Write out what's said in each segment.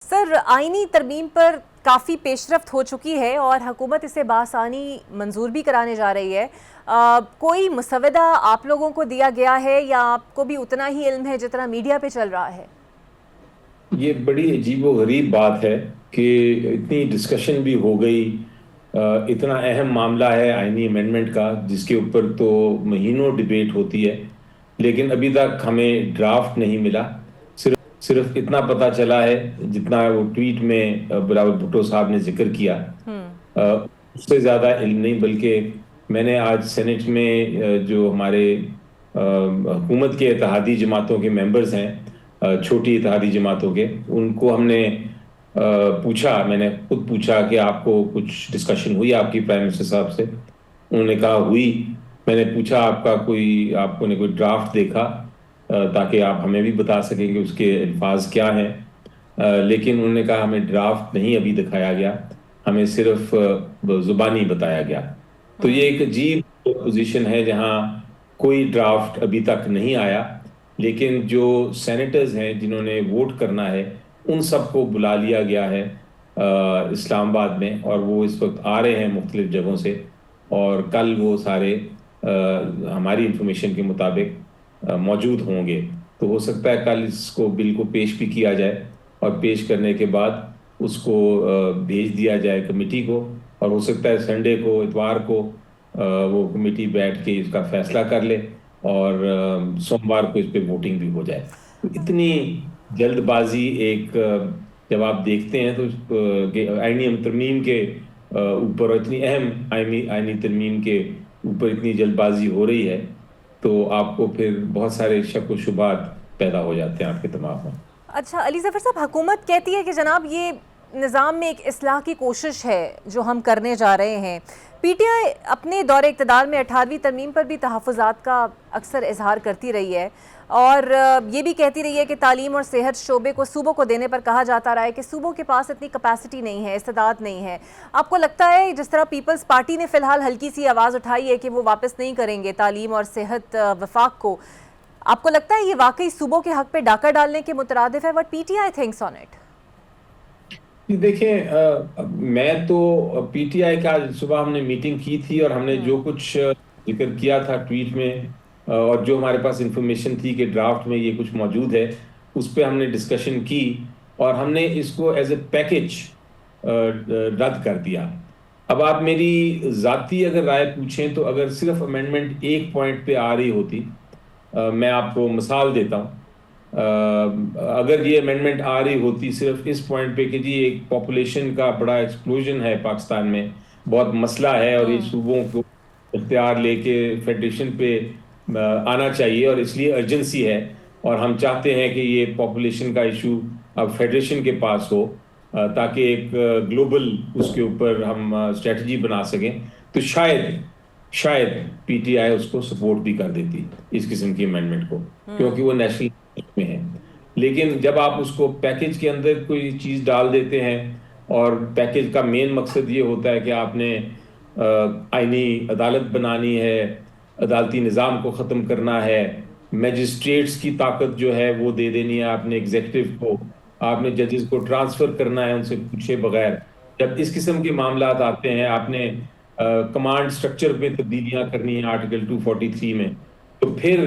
Sir, आईनी तरमीम पर काफ़ी पेशरफ्त हो चुकी है और हुकूमत इसे बासानी मंजूर भी कराने जा रही है। कोई मुसवदा आप लोगों को दिया गया है या आपको भी उतना ही इल्म है जितना मीडिया पे चल रहा है? ये बड़ी अजीबो गरीब बात है कि इतनी डिस्कशन भी हो गई। इतना अहम मामला है आईनी अमेंडमेंट का, जिसके ऊपर तो महीनों डिबेट होती है, लेकिन अभी तक हमें ड्राफ्ट नहीं मिला। सिर्फ इतना पता चला है जितना वो ट्वीट में बिलावल भुट्टो साहब ने जिक्र किया। अ, उससे ज़्यादा इल्म नहीं, बल्कि मैंने आज सेनेट में जो हमारे हुकूमत के इत्तेहादी जमातों के मेंबर्स हैं, छोटी इत्तेहादी जमातों के, उनको हमने पूछा, मैंने खुद पूछा कि आपको कुछ डिस्कशन हुई आपकी प्राइम मिनिस्टर साहब से। उन्होंने कहा हुई। मैंने पूछा आपको ने कोई ड्राफ्ट देखा, ताकि आप हमें भी बता सकें कि उसके अल्फाज क्या हैं। लेकिन उन्होंने कहा हमें ड्राफ्ट नहीं अभी दिखाया गया, हमें सिर्फ जुबानी बताया गया। तो ये एक अजीब पोजीशन है जहां कोई ड्राफ्ट अभी तक नहीं आया, लेकिन जो सेनेटर्स हैं जिन्होंने वोट करना है, उन सबको बुला लिया गया है इस्लामाबाद में, और वो इस वक्त आ रहे हैं मुख्तलिफ जगहों से। और कल वो सारे हमारी इंफॉर्मेशन के मुताबिक मौजूद होंगे। तो हो सकता है कल इसको बिल को पेश भी किया जाए, और पेश करने के बाद उसको भेज दिया जाए कमेटी को। और हो सकता है संडे को, इतवार को वो कमेटी बैठ के इसका फैसला कर ले, और सोमवार को इस पे वोटिंग भी हो जाए। तो इतनी जल्दबाजी जब आप देखते हैं तो आईनी तरमीम के ऊपर, और इतनी अहम आईनी आईनी तरमीम के ऊपर इतनी जल्दबाजी हो रही है, तो आपको फिर बहुत सारे शक व शुबात पैदा हो जाते हैं आपके दिमाग में। अच्छा अली ज़फ़र साहब, हुकूमत कहती है कि जनाब ये निज़ाम में एक इस्लाह की कोशिश है जो हम करने जा रहे हैं। पीटीआई अपने दौरे इक़्तिदार में 18वीं तरमीम पर भी तहफ़्फ़ुज़ात का अक्सर इजहार करती रही है और ये भी कहती रही है कि तालीम और सेहत शोबे को सूबों को देने पर कहा जाता रहा है कि सूबों के पास इतनी कैपेसिटी नहीं है, इस्तेदाद नहीं है। आपको लगता है जिस तरह पीपल्स पार्टी ने फ़िलहाल हल्की सी आवाज़ उठाई है कि वो वापस नहीं करेंगे तालीम और सेहत वफाक को, आपको लगता है ये वाकई सूबों के हक पे डाका डालने के मुतरादिफ है? What PTI thinks on it? देखिए, मैं तो पीटीआई का आज सुबह हमने मीटिंग की थी, और हमने जो कुछ जिक्र किया था ट्वीट में, और जो हमारे पास इंफॉर्मेशन थी कि ड्राफ्ट में ये कुछ मौजूद है, उस पर हमने डिस्कशन की, और हमने इसको एज ए पैकेज रद्द कर दिया। अब आप मेरी जाती अगर राय पूछें, तो अगर सिर्फ अमेंडमेंट एक पॉइंट पे आ रही होती, मैं आपको मिसाल देता हूँ। अगर ये अमेंडमेंट आ रही होती सिर्फ इस पॉइंट पे कि जी एक पॉपुलेशन का बड़ा एक्सप्लोजन है पाकिस्तान में, बहुत मसला है, और ये सूबों को इख्तियार लेके फेडरेशन पे आना चाहिए, और इसलिए अर्जेंसी है, और हम चाहते हैं कि ये पॉपुलेशन का इशू अब फेडरेशन के पास हो, ताकि एक ग्लोबल उसके ऊपर हम स्ट्रेटजी बना सकें। तो शायद शायद पीटीआई उसको सपोर्ट भी कर देती इस किस्म की अमेंडमेंट को, क्योंकि वो नेशनल में है। लेकिन जब आप उसको पैकेज के अंदर कोई चीज डाल देते हैं, और पैकेज का मेन मकसद ये होता है कि आपने आईनी अदालत बनानी है, अदालती निज़ाम को ख़त्म करना है, मैजिस्ट्रेट्स की ताकत जो है वो दे देनी है आपने एग्जीक्यूटिव को, आपने जजेस को ट्रांसफर करना है उनसे पूछे बगैर। जब इस किस्म के मामलात आते हैं, आपने कमांड स्ट्रक्चर में तब्दीलियां करनी है आर्टिकल 243 में, तो फिर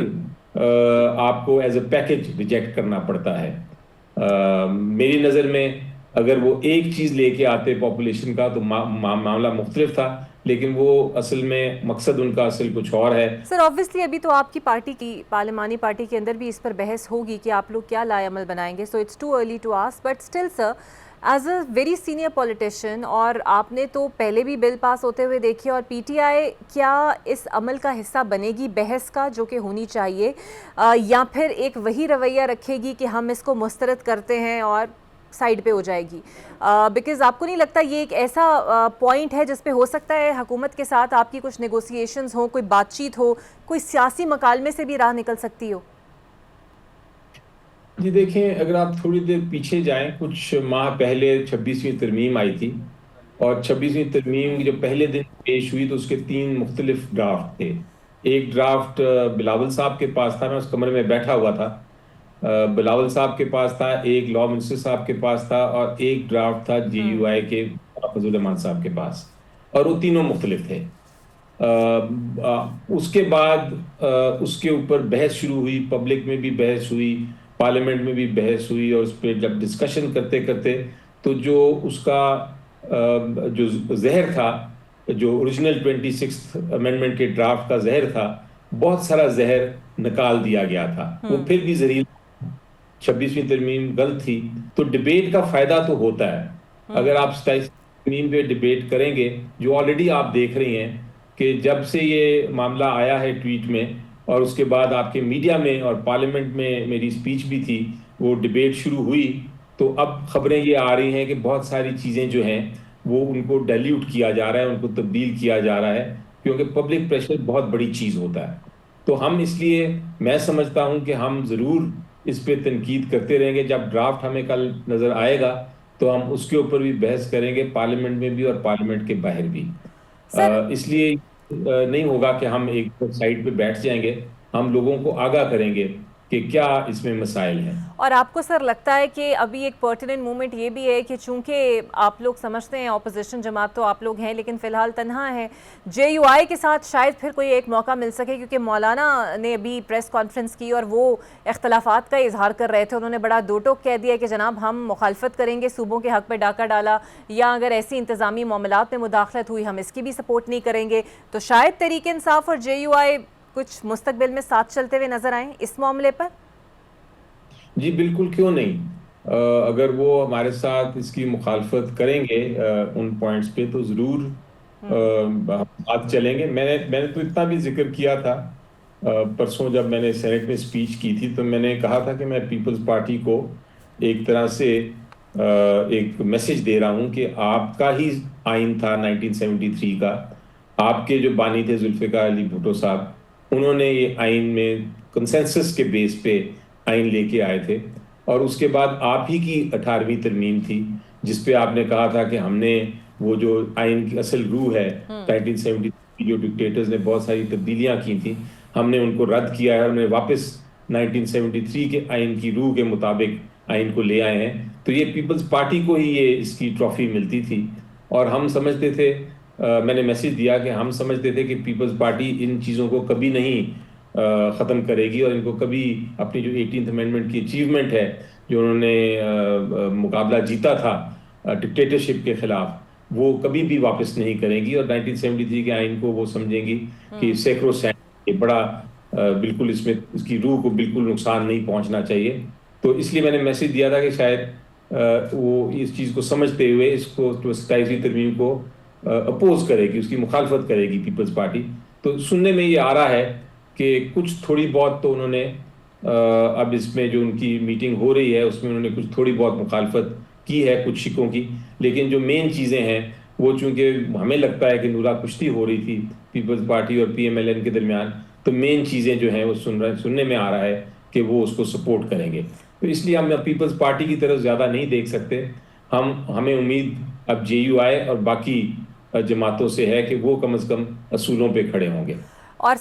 आपको एज ए पैकेज रिजेक्ट करना पड़ता है। मेरी नज़र में अगर वो एक चीज़ लेके आते पॉपुलेशन का, तो मामला मुख्तलिफ था, लेकिन वो असल में मकसद उनका असल कुछ और है। सर ऑब्वियसली अभी तो आपकी पार्टी की पार्लिमानी पार्टी के अंदर भी इस पर बहस होगी कि आप लोग क्या लाएअमल बनाएंगे, so it's too early to ask, but still sir as a very senior politician, और आपने तो पहले भी बिल पास होते हुए देखी, और पीटीआई क्या इस अमल का हिस्सा बनेगी बहस का जो कि होनी चाहिए, या फिर एक वही रवैया रखेगी कि हम इसको मुस्तरद करते हैं और साइड पे हो जाएगी? बिकॉज़ आपको नहीं लगता ये एक ऐसा पॉइंट है जिस पे हो सकता है हुकूमत के साथ आपकी कुछ नेगोशिएशंस हो, कोई बातचीत हो, कोई सियासी मकालमे से भी राह निकल सकती हो? जी देखें, अगर आप थोड़ी देर पीछे जाएं, कुछ माह पहले 26वीं तरमीम आई थी, और 26वीं तरमीम जब पहले दिन पेश हुई तो उसके तीन मुख्तलिफ ड्राफ्ट थे। एक ड्राफ्ट बिलावल साहब के पास था, मैं उस कमरे में बैठा हुआ था, बिलावल साहब के पास था, एक लॉ मिनिस्टर साहब के पास था और एक ड्राफ्ट था जेयूआई के फजल रहमान साहब के पास, और वो तीनों मुख्तलिफ थे। उसके बाद उसके ऊपर बहस शुरू हुई, पब्लिक में भी बहस हुई, पार्लियामेंट में भी बहस हुई, और उस पर जब डिस्कशन करते करते तो जो उसका जो जहर था, जो ओरिजिनल 26th अमेंडमेंट के ड्राफ्ट का जहर था, बहुत सारा जहर निकाल दिया गया था। वो फिर भी जहरीला, 26वीं तरमीम गलत थी। तो डिबेट का फायदा तो होता है अगर आप 27 तरमीम पे डिबेट करेंगे, जो ऑलरेडी आप देख रही हैं कि जब से ये मामला आया है ट्वीट में, और उसके बाद आपके मीडिया में और पार्लियामेंट में मेरी स्पीच भी थी, वो डिबेट शुरू हुई, तो अब खबरें ये आ रही हैं कि बहुत सारी चीज़ें जो हैं वो उनको डाइल्यूट किया जा रहा है, उनको तब्दील किया जा रहा है, क्योंकि पब्लिक प्रेशर बहुत बड़ी चीज़ होता है। तो हम इसलिए, मैं समझता हूं कि हम ज़रूर इस पे तनकीद करते रहेंगे। जब ड्राफ्ट हमें कल नज़र आएगा तो हम उसके ऊपर भी बहस करेंगे, पार्लियामेंट में भी और पार्लियामेंट के बाहर भी। सर, इसलिए नहीं होगा कि हम एक साइड पे बैठ जाएंगे, हम लोगों को आगाह करेंगे कि क्या इसमें मसाइल हैं। और आपको सर लगता है कि अभी एक पर्टिनेंट मूवमेंट ये भी है कि चूंकि आप लोग समझते हैं ऑपोजिशन जमात तो आप लोग हैं, लेकिन फ़िलहाल तन्हा है, जेयूआई के साथ शायद फिर कोई एक मौका मिल सके, क्योंकि मौलाना ने अभी प्रेस कॉन्फ्रेंस की और वो इख्तलाफात का इजहार कर रहे थे। उन्होंने बड़ा दो टोक कह दिया कि जनाब हम मुखालफत करेंगे, सूबों के हक़ पर डाका डाला, या अगर ऐसी इंतज़ामी मामलात में मुदाखलत हुई हम इसकी भी सपोर्ट नहीं करेंगे। तो शायद तहरीक इंसाफ और जेयूआई कुछ मुस्तकबिल में साथ चलते हुए नजर आए इस मामले पर। जी बिल्कुल, क्यों नहीं। अगर वो हमारे साथ इसकी मुखालफत करेंगे उन पॉइंट्स पे, तो ज़रूर हम साथ चलेंगे। मैंने तो इतना भी जिक्र किया था परसों जब मैंने सेनेट में स्पीच की थी, तो मैंने कहा था कि मैं पीपल्स पार्टी को एक तरह से एक मैसेज दे रहा हूं कि आपका ही आइन था 1973 का, आपके जो बानी थे जुल्फ़िकार अली भुट्टो साहब, उन्होंने ये आइन में कंसेंसस के बेस पे आइन लेके आए थे, और उसके बाद आप ही की 18वीं तरमीम थी जिसपे आपने कहा था कि हमने वो जो आइन की असल रूह है 1973 की, जो डिक्टेटर्स ने बहुत सारी तब्दीलियां की थी, हमने उनको रद्द किया है और हमने वापस 1973 के आइन की रूह के मुताबिक आइन को ले आए हैं। तो ये पीपल्स पार्टी को ही ये इसकी ट्रॉफी मिलती थी, और हम समझते थे, मैंने मैसेज दिया कि हम समझते थे कि पीपल्स पार्टी इन चीज़ों को कभी नहीं ख़त्म करेगी, और इनको कभी अपनी जो 18th अमेंडमेंट की अचीवमेंट है, जो उन्होंने मुकाबला जीता था डिक्टेटरशिप के खिलाफ, वो कभी भी वापस नहीं करेंगी, और 1973 के आइन को वो समझेंगी कि सैक्रोसैंक्ट, ये बड़ा बिल्कुल इसमें इसकी रूह को बिल्कुल नुकसान नहीं पहुंचना चाहिए। तो इसलिए मैंने मैसेज दिया था कि शायद वो इस चीज़ को समझते हुए इसको 27वीं तरमीम को अपोज करेगी, उसकी मुखालफत करेगी पीपल्स पार्टी। तो सुनने में ये आ रहा है कि कुछ थोड़ी बहुत तो उन्होंने अब इसमें जो उनकी मीटिंग हो रही है उसमें उन्होंने कुछ थोड़ी बहुत मुखालफत की है कुछ शिकों की, लेकिन जो मेन चीज़ें हैं वो, चूंकि हमें लगता है कि नूरा कुश्ती हो रही थी पीपल्स पार्टी और पीएमएलएन के दरमियान, तो मेन चीज़ें जो हैं वो सुनने में आ रहा है कि वो उसको सपोर्ट करेंगे। तो इसलिए हम पीपल्स पार्टी की तरफ ज़्यादा नहीं देख सकते। हमें उम्मीद अब जेयूआई और बाकी जमातों से है कि वो कम अज़ कम असूलों पे खड़े होंगे।